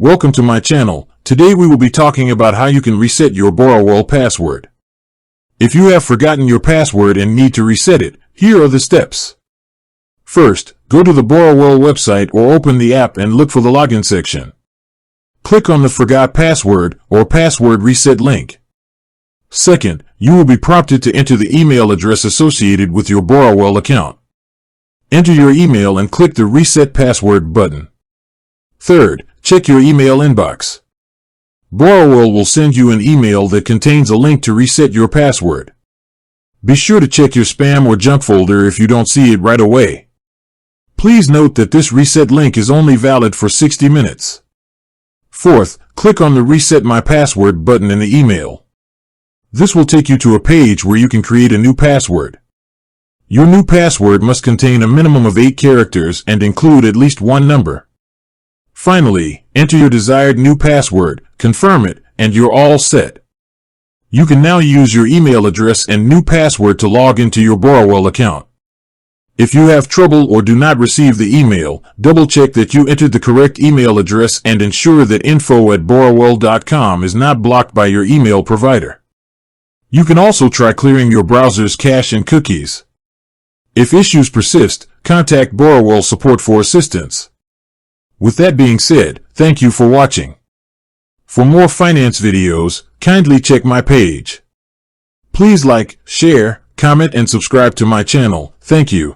Welcome to my channel. Today we will be talking about how you can reset your Borrowell password. If you have forgotten your password and need to reset it, here are the steps. First, go to the Borrowell website or open the app and look for the login section. Click on the Forgot Password or Password Reset link. Second, you will be prompted to enter the email address associated with your Borrowell account. Enter your email and click the Reset Password button. Third, check your email inbox. Borrowell will send you an email that contains a link to reset your password. Be sure to check your spam or junk folder if you don't see it right away. Please note that this reset link is only valid for 60 minutes. Fourth, click on the Reset My Password button in the email. This will take you to a page where you can create a new password. Your new password must contain a minimum of 8 characters and include at least one number. Finally, enter your desired new password, confirm it, and you're all set. You can now use your email address and new password to log into your Borrowell account. If you have trouble or do not receive the email, double-check that you entered the correct email address and ensure that info@borrowell.com is not blocked by your email provider. You can also try clearing your browser's cache and cookies. If issues persist, contact Borrowell support for assistance. With that being said, thank you for watching. For more finance videos, kindly check my page. Please like, share, comment, and subscribe to my channel. Thank you.